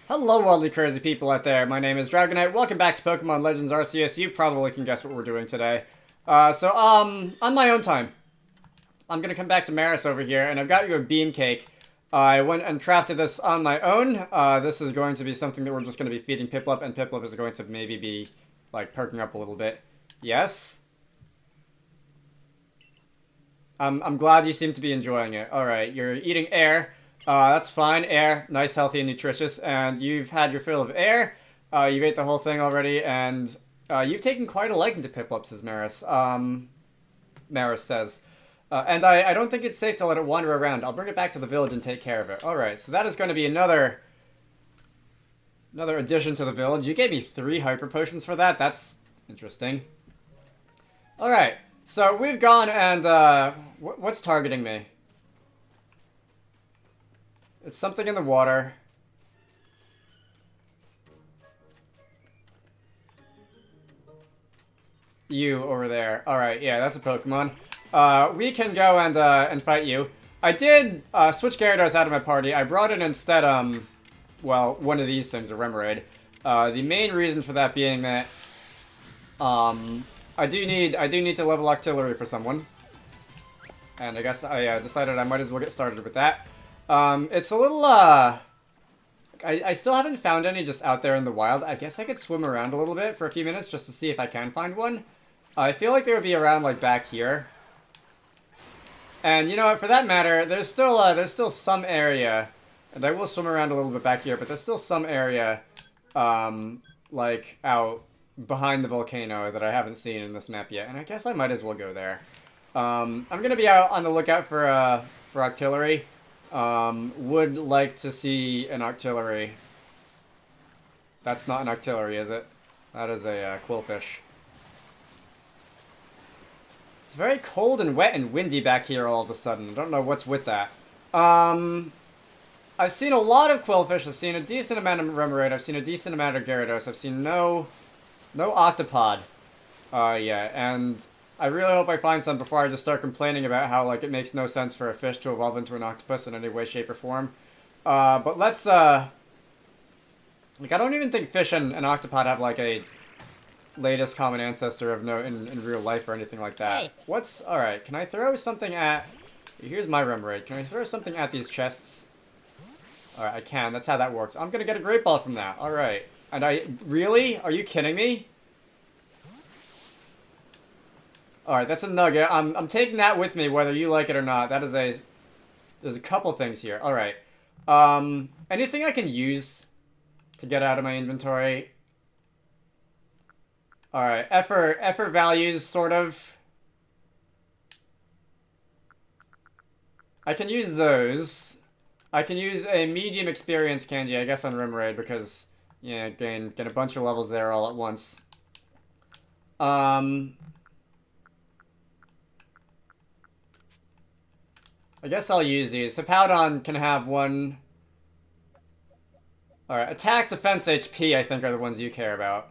Hello, wildly crazy people out there. My name is Dragonite. Welcome back to Pokemon Legends Arceus. You probably can guess what we're doing today. On my own time, I'm gonna come back to Maris over here, and I've got you a bean cake. I went and crafted this on my own. This is going to be something that we're just going to be feeding Piplup, and Piplup is going to maybe be, like, perking up a little bit. Yes? I'm glad you seem to be enjoying it. Alright, you're eating air. That's fine. Air. Nice, healthy, and nutritious. And you've had your fill of air. You've ate the whole thing already, and you've taken quite a liking to Piplup, says Maris. Maris says. And I don't think it's safe to let it wander around. I'll bring it back to the village and take care of it. Alright, so that is going to be another addition to the village. You gave me 3 hyper potions for that. That's interesting. Alright, so we've gone and, what's targeting me? It's something in the water. You over there. Alright, yeah, that's a Pokemon. We can go and fight you. I did switch Gyarados out of my party. I brought in instead, well, one of these things, a Remoraid. The main reason for that being that I do need to level Octillery for someone. And I guess I decided I might as well get started with that. It's a little, I still haven't found any just out there in the wild. I guess I could swim around a little bit for a few minutes just to see if I can find one. I feel like they would be around, like, back here. And, you know what, for that matter, there's still some area, and I will swim around a little bit back here, but there's still some area, like, out behind the volcano that I haven't seen in this map yet, and I guess I might as well go there. I'm gonna be out on the lookout for Octillery. Would like to see an Octillery. That's not an Octillery, is it? That is a Quillfish. It's very cold and wet and windy back here all of a sudden. I don't know what's with that. I've seen a lot of Quillfish. I've seen a decent amount of Remoraid. I've seen a decent amount of Gyarados. I've seen no Octopod. Yeah, and I really hope I find some before I just start complaining about how, like, it makes no sense for a fish to evolve into an octopus in any way, shape, or form. But let's, like, I don't even think fish and octopod have, like, a latest common ancestor of note in real life or anything like that. Hey. What's, alright, can I throw something at, here's my Remoraid. Can I throw something at these chests? Alright, I can, that's how that works. I'm gonna get a Great Ball from that, alright. And really? Are you kidding me? Alright, that's a nugget. I'm taking that with me, whether you like it or not. That is there's a couple things here. Alright. Anything I can use to get out of my inventory? Alright, effort values, sort of. I can use those. I can use a medium experience candy, I guess, on Remoraid, because, yeah, gain a bunch of levels there all at once. I guess I'll use these. Hippowdon can have one. Alright, attack, defense, HP, I think, are the ones you care about.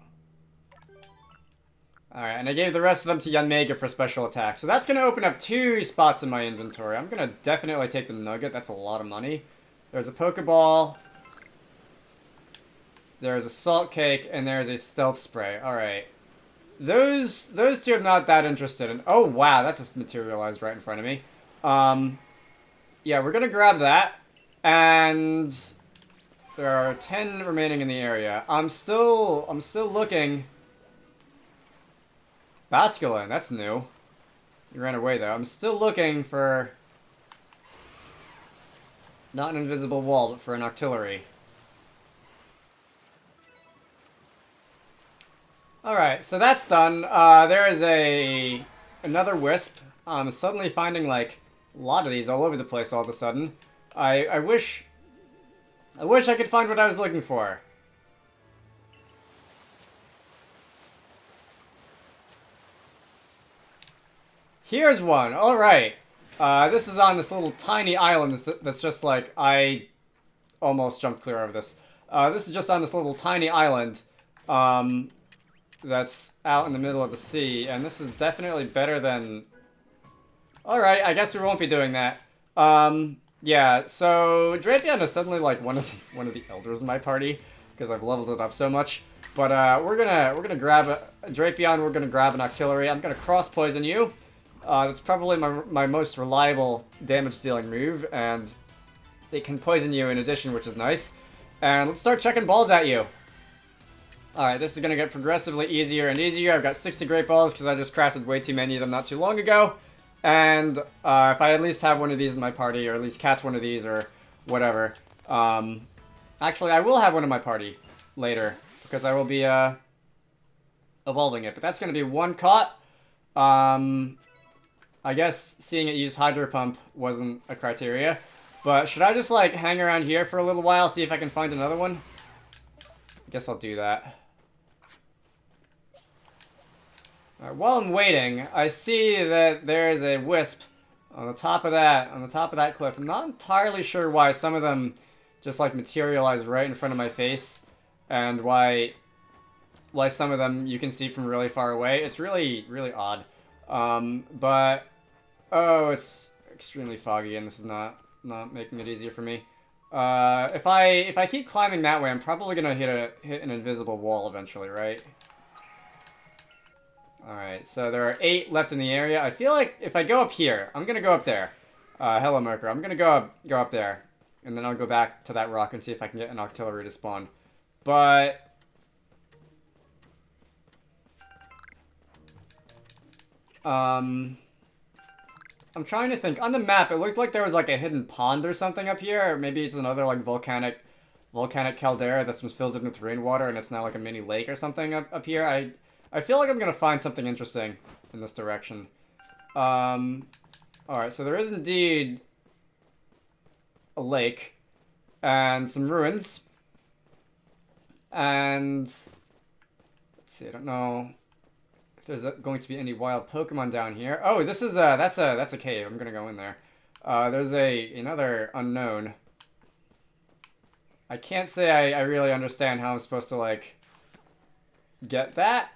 Alright, and I gave the rest of them to Yanmega for special attack. So that's going to open up 2 spots in my inventory. I'm going to definitely take the nugget. That's a lot of money. There's a Pokeball. There's a Salt Cake, and there's a Stealth Spray. Alright. Those 2 I'm not that interested in. Oh, wow, that just materialized right in front of me. Yeah, we're gonna grab that, and there are 10 remaining in the area. I'm still looking. Basculin, that's new. You ran away though. I'm still looking for not an invisible wall, but for an Octillery. Alright, so that's done. There is another Wisp. I'm suddenly finding, like, a lot of these all over the place all of a sudden. I wish I could find what I was looking for. Here's one. Alright. This is on this little tiny island that's just like, I almost jumped clear of this. This is just on this little tiny island that's out in the middle of the sea, and this is definitely better than... Alright, I guess we won't be doing that. Yeah, so Drapion is suddenly like one of the elders in my party because I've leveled it up so much. But we're gonna grab a Drapion. We're gonna grab an Octillery. I'm gonna cross poison you. That's probably my most reliable damage dealing move, and it can poison you in addition, which is nice. And let's start chucking balls at you. All right, this is gonna get progressively easier and easier. I've got 60 Great Balls because I just crafted way too many of them not too long ago. And if I at least have one of these in my party, or at least catch one of these, or whatever. Actually, I will have one in my party later, because I will be evolving it. But that's going to be one caught. I guess seeing it use Hydro Pump wasn't a criteria. But should I just, like, hang around here for a little while, see if I can find another one? I guess I'll do that. While I'm waiting, I see that there is a wisp on the top of that cliff. I'm not entirely sure why some of them just like materialize right in front of my face, and why some of them you can see from really far away. It's really, really odd. But oh, it's extremely foggy, and this is not making it easier for me. If I keep climbing that way, I'm probably gonna hit an invisible wall eventually, right? Alright, so there are 8 left in the area. I feel like if I go up here, I'm gonna go up there. Hello, Merker. I'm gonna go up there. And then I'll go back to that rock and see if I can get an Octillery to spawn. But I'm trying to think. On the map, it looked like there was like a hidden pond or something up here. Or maybe it's another like volcanic caldera that's been filled in with rainwater, and it's now like a mini lake or something up here. I feel like I'm gonna find something interesting in this direction. Alright, so there is indeed a lake and some ruins. And let's see, I don't know if there's going to be any wild Pokemon down here. Oh, this is that's a cave. I'm gonna go in there. There's another unknown. I can't say I really understand how I'm supposed to like get that.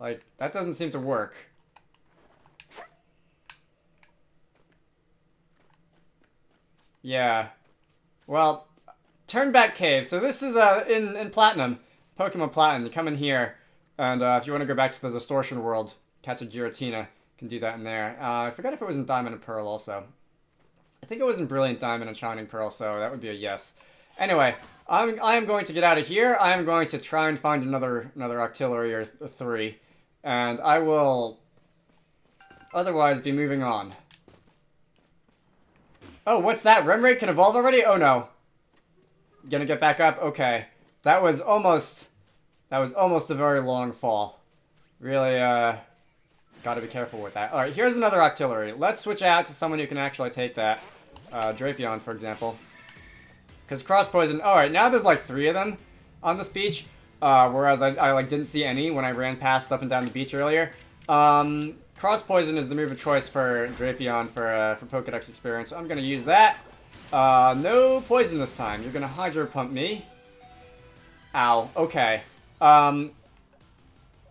Like, that doesn't seem to work. Yeah. Well, Turnback Cave. So this is in Platinum, Pokemon Platinum. You come in here, and if you want to go back to the Distortion World, catch a Giratina, you can do that in there. I forgot if it was in Diamond and Pearl also. I think it was in Brilliant Diamond and Shining Pearl, so that would be a yes. Anyway, I am going to get out of here. I am going to try and find another Octillery or 3. And I will otherwise be moving on. Oh, what's that? Remoraid can evolve already? Oh no. Gonna get back up? Okay. That was almost a very long fall. Really, gotta be careful with that. Alright, here's another Octillery. Let's switch out to someone who can actually take that. Drapion, for example. Because Cross Poison... Alright, now there's like 3 of them on this beach. Whereas I like didn't see any when I ran past up and down the beach earlier. Cross Poison is the move of choice for Drapion for Pokedex experience. So I'm gonna use that. No poison this time. You're gonna Hydro Pump me. Ow. Okay.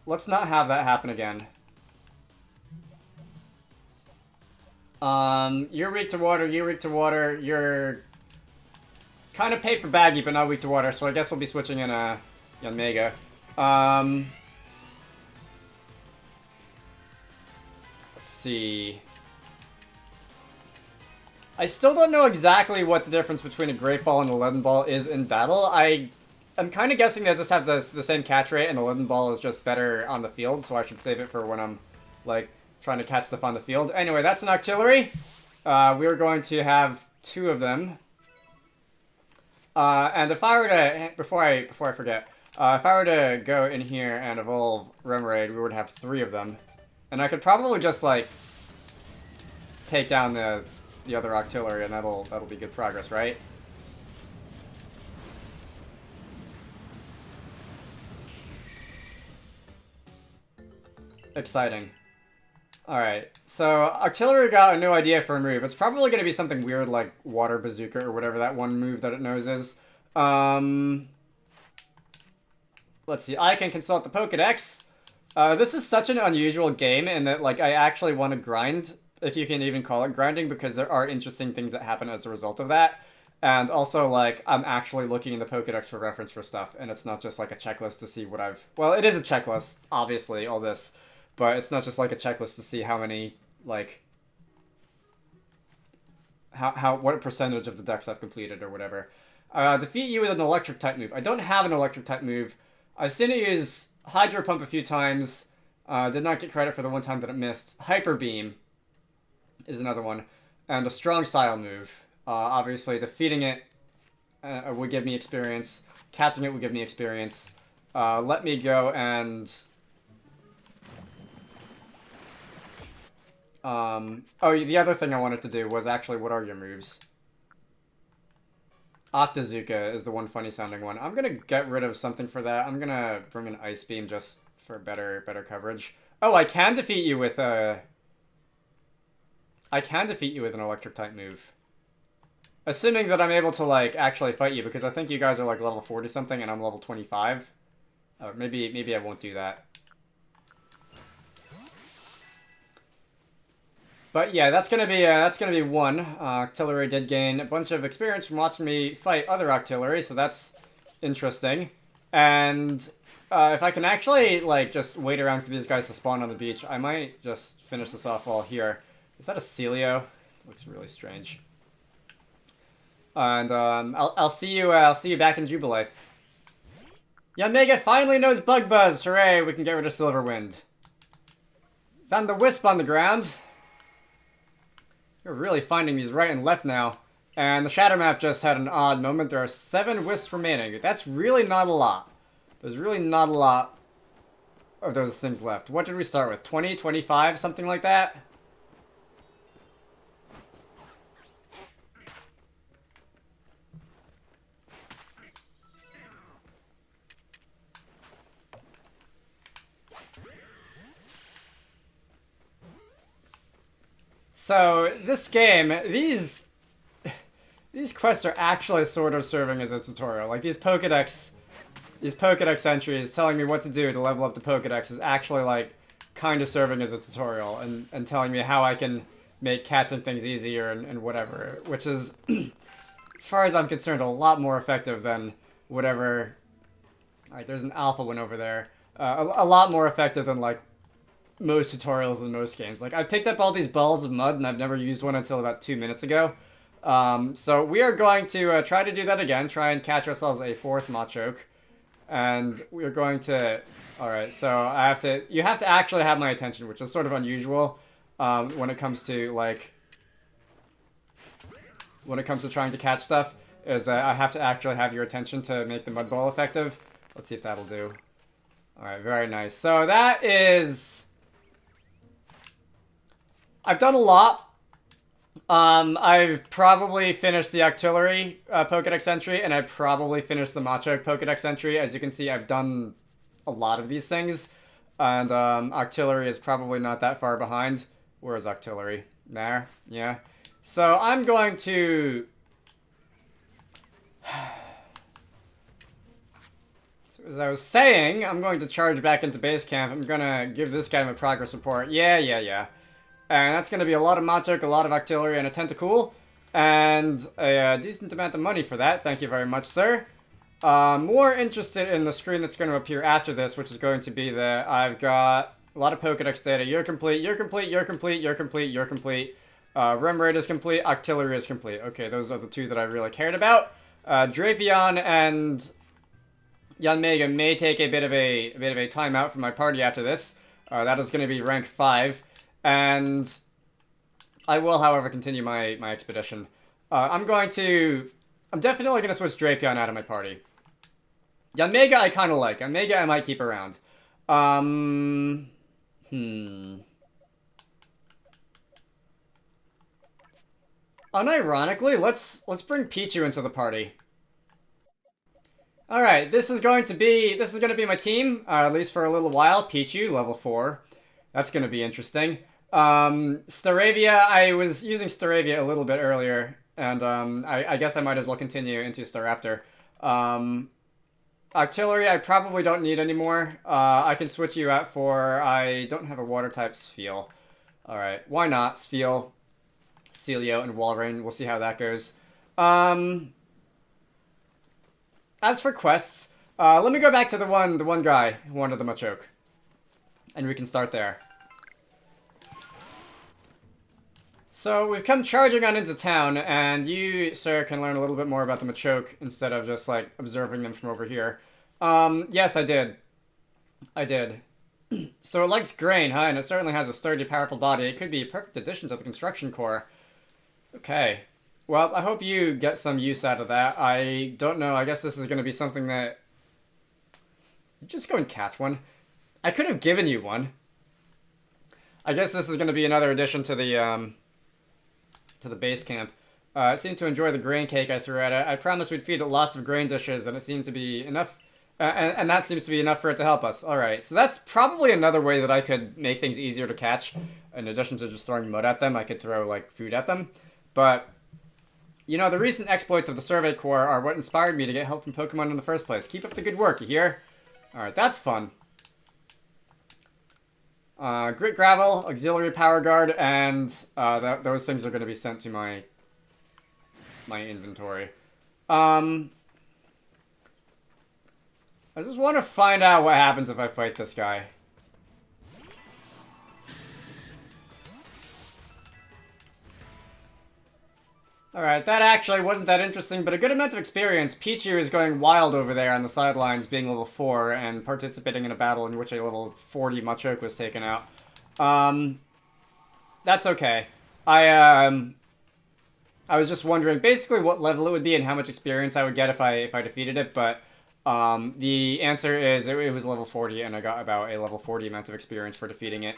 Let's not have that happen again. You're weak to water. You're weak to water. You're kind of paper baggy, but not weak to water. So I guess we'll be switching in Yanmega. Let's see. I still don't know exactly what the difference between a Great Ball and a Leaden Ball is in battle. I'm kind of guessing they just have the same catch rate, and a Leaden Ball is just better on the field, so I should save it for when I'm, like, trying to catch stuff on the field. Anyway, that's an Octillery. We're going to have 2 of them. And if I were to, before I forget, if I were to go in here and evolve Remoraid, we would have 3 of them. And I could probably just, like, take down the other Octillery, and that'll be good progress, right? Exciting. Alright, so Artillery got a new idea for a move. It's probably going to be something weird like Water Bazooka or whatever that one move that it knows is. Let's see, I can consult the Pokedex. This is such an unusual game in that, like, I actually want to grind, if you can even call it grinding, because there are interesting things that happen as a result of that. And also, like, I'm actually looking in the Pokedex for reference for stuff, and it's not just like a checklist to see what I've... Well, it is a checklist, obviously, all this, but it's not just like a checklist to see how many, like... what percentage of the decks I've completed or whatever. Defeat you with an electric type move. I don't have an electric type move. I've seen it use Hydro Pump a few times. Did not get credit for the one time that it missed. Hyper Beam is another one. And a strong style move. Obviously, defeating it would give me experience. Catching it would give me experience. Let me go and... oh, the other thing I wanted to do was actually, what are your moves? Octazooka is the one funny sounding one. I'm gonna get rid of something for that. I'm gonna bring an Ice Beam just for better coverage. Oh, I can defeat you with a... I can defeat you with an electric type move. Assuming that I'm able to, like, actually fight you, because I think you guys are, like, level 40 something and I'm level 25. Maybe I won't do that. But yeah, that's gonna be one. Octillery did gain a bunch of experience from watching me fight other Octillery, so that's interesting. And if I can actually, like, just wait around for these guys to spawn on the beach, I might just finish this off while here. Is that a Celio? Looks really strange. And I'll see you back in Jubilife. Yeah, Mega finally knows Bug Buzz. Hooray! We can get rid of Silverwind. Found the Wisp on the ground. You're really finding these right and left now. And the Shadow Map just had an odd moment. There are 7 Wisps remaining. That's really not a lot. There's really not a lot of those things left. What did we start with? 20, 25, something like that? So, this game, these quests are actually sort of serving as a tutorial. Like, these Pokedex entries telling me what to do to level up the Pokedex is actually, like, kind of serving as a tutorial and telling me how I can make catching things easier and whatever. Which is, as far as I'm concerned, a lot more effective than whatever... Alright, there's an alpha one over there. A lot more effective than, like, most tutorials in most games. Like, I picked up all these balls of mud and I've never used one until about 2 minutes ago. So we are going to try to do that again, try and catch ourselves a 4th Machoke. And we're going to... Alright, so you have to actually have my attention, which is sort of unusual when it comes to, like... When it comes to trying to catch stuff, is that I have to actually have your attention to make the Mud Ball effective. Let's see if that'll do. Alright, very nice. So that is... I've done a lot. I've probably finished the Octillery Pokedex entry, and I probably finished the Machoke Pokedex entry. As you can see, I've done a lot of these things. And Octillery is probably not that far behind. Where is Octillery? There? Yeah. So I'm going to... So as I was saying, I'm going to charge back into base camp. I'm gonna give this guy my progress report. Yeah. And that's going to be a lot of Machoke, a lot of Octillery, and a Tentacool. And a decent amount of money for that. Thank you very much, sir. More interested in the screen that's going to appear after this, which is going to be that I've got a lot of Pokedex data. You're complete, you're complete, you're complete, you're complete, you're complete. Remoraid is complete, Octillery is complete. Okay, those are the 2 that I really cared about. Drapion and Yanmega may take a bit of a timeout from my party after this. That is going to be rank 5. And I will, however, continue my expedition. I'm definitely going to switch Drapion out of my party. Yanmega I kind of like. Yanmega I might keep around. Unironically, let's bring Pichu into the party. Alright, this is going to be my team, at least for a little while. Pichu, level 4. That's going to be interesting. Staravia, I was using Staravia a little bit earlier, and I guess I might as well continue into Staraptor. Artillery, I probably don't need anymore. I can switch you out for... I don't have a water type Spheal. Alright, why not? Spheal, Celio, and Walrein. We'll see how that goes. As for quests, let me go back to the one guy who wanted the Machoke. And we can start there. So we've come charging on into town, and you, sir, can learn a little bit more about the Machoke instead of just, like, observing them from over here. Yes, I did. I did. So it likes grain, huh? And it certainly has a sturdy, powerful body. It could be a perfect addition to the construction corps. Okay. Well, I hope you get some use out of that. I don't know. I guess this is going to be something that... Just go and catch one. I could have given you one. I guess this is going to be another addition to the base camp. It seemed to enjoy the grain cake I threw at it. I promised we'd feed it lots of grain dishes, and it seemed to be enough... and that seems to be enough for it to help us. Alright, so that's probably another way that I could make things easier to catch. In addition to just throwing mud at them, I could throw, like, food at them. But, you know, the recent exploits of the Survey Corps are what inspired me to get help from Pokemon in the first place. Keep up the good work, you hear? Alright, that's fun. Grit Gravel, Auxiliary Power Guard, and those things are going to be sent to my inventory. I just want to find out what happens if I fight this guy. Alright, that actually wasn't that interesting, but a good amount of experience. Pichu is going wild over there on the sidelines, being level 4, and participating in a battle in which a level 40 Machoke was taken out. That's okay. I was just wondering basically what level it would be and how much experience I would get if I defeated it, but the answer is it was level 40, and I got about a level 40 amount of experience for defeating it.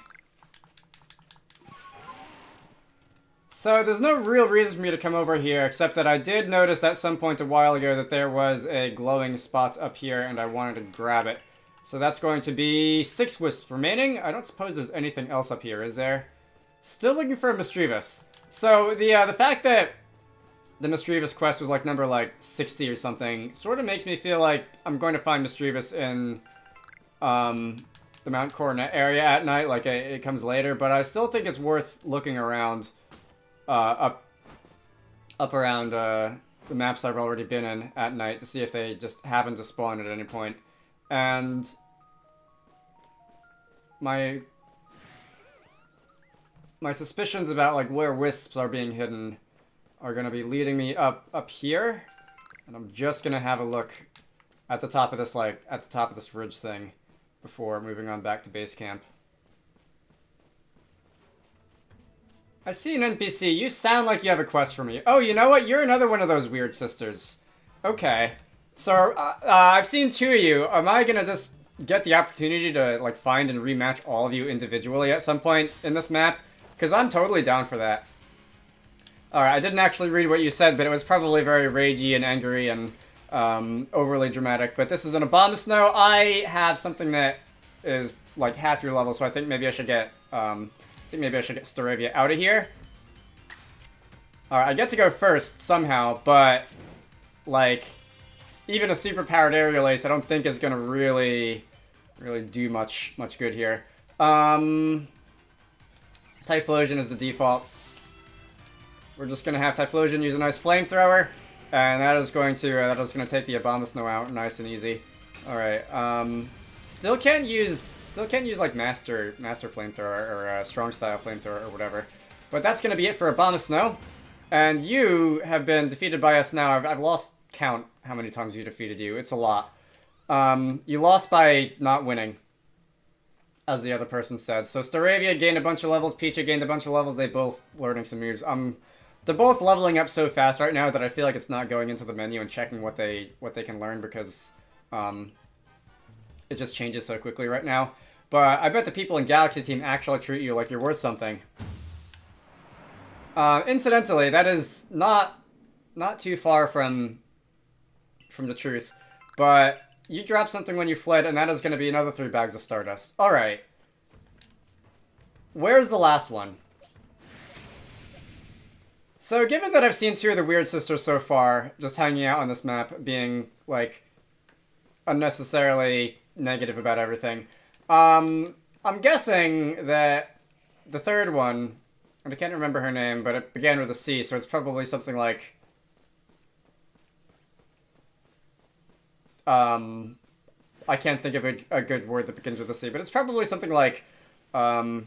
So there's no real reason for me to come over here, except that I did notice at some point a while ago that there was a glowing spot up here, and I wanted to grab it. So that's going to be 6 wisps remaining. I don't suppose there's anything else up here, is there? Still looking for a Misdreavus. So the fact that the Misdreavus quest was like number like 60 or something sort of makes me feel like I'm going to find Misdreavus in the Mount Coronet area at night, like it comes later, but I still think it's worth looking around up around the maps I've already been in at night to see if they just happen to spawn at any point. And my suspicions about like where wisps are being hidden are going to be leading me up here, and I'm just going to have a look at the top of this ridge thing before moving on back to base camp. I see an NPC. You sound like you have a quest for me. Oh, you know what? You're another one of those weird sisters. Okay. So, I've seen 2 of you. Am I gonna just get the opportunity to, like, find and rematch all of you individually at some point in this map? Because I'm totally down for that. Alright, I didn't actually read what you said, but it was probably very ragey and angry and overly dramatic. But this is an Abomasnow. I have something that is, like, half your level, so I think maybe I should get... Staravia out of here. Alright, I get to go first somehow, but, like, even a super-powered Aerial Ace I don't think is gonna really do much good here. Typhlosion is the default. We're just gonna have Typhlosion use a nice Flamethrower, and that is going to take the Abomasnow out nice and easy. Alright, still can't use like Master Flamethrower or Strong Style Flamethrower or whatever. But that's going to be it for Abomasnow. And you have been defeated by us now. I've lost count how many times we defeated you. It's a lot. You lost by not winning, as the other person said. So Staravia gained a bunch of levels. Pichu gained a bunch of levels. They both learning some moves. They're both leveling up so fast right now that I feel like it's not going into the menu and checking what they can learn because it just changes so quickly right now. But I bet the people in Galaxy Team actually treat you like you're worth something. Incidentally, that is not too far from the truth. But you dropped something when you fled, and that is going to be another 3 bags of Stardust. Alright. Where's the last one? So, given that I've seen 2 of the Weird Sisters so far, just hanging out on this map, being, like, unnecessarily negative about everything. I'm guessing that the third one, and I can't remember her name, but it began with a C, so it's probably something like... I can't think of a good word that begins with a C, but it's probably something like, I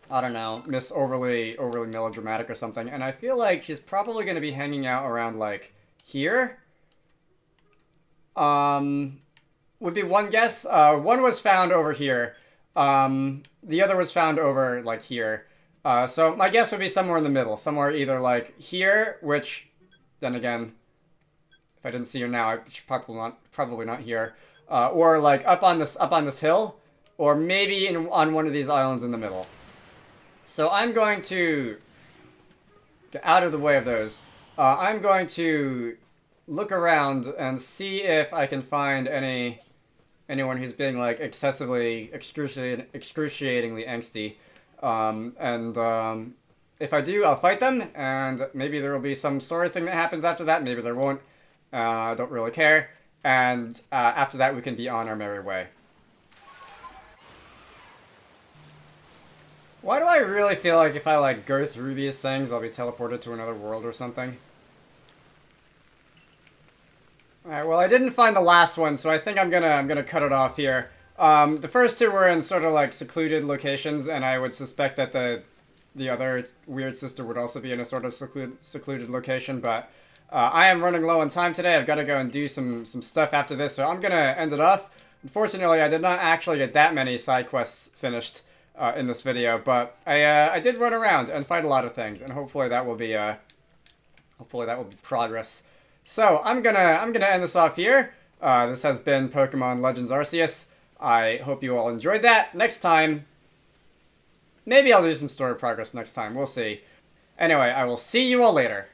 don't know, Miss Overly Melodramatic or something. And I feel like she's probably going to be hanging out around, like, here. Would be one guess. One was found over here. The other was found over, like, here. So my guess would be somewhere in the middle. Somewhere either, like, here, which, then again, if I didn't see her now, I should probably not here. Or, like, up on this hill. Or maybe on one of these islands in the middle. So I'm going to get out of the way of those. I'm going to look around and see if I can find anyone who's being like excessively excruciatingly angsty. If I do, I'll fight them, and maybe there will be some story thing that happens after that. Maybe there won't. I don't really care. And after that, we can be on our merry way. Why do I really feel like if I, like, go through these things, I'll be teleported to another world or something? Alright, well, I didn't find the last one, so I think I'm gonna cut it off here. The first two were in sort of, like, secluded locations, and I would suspect that the other weird sister would also be in a sort of secluded location, but I am running low on time today. I've got to go and do some stuff after this, so I'm gonna end it off. Unfortunately, I did not actually get that many side quests finished in this video, but I did run around and fight a lot of things, and hopefully that will be progress. So I'm gonna end this off here. This has been Pokemon Legends Arceus. I hope you all enjoyed that. Next time, maybe I'll do some story progress next time. We'll see. Anyway, I will see you all later.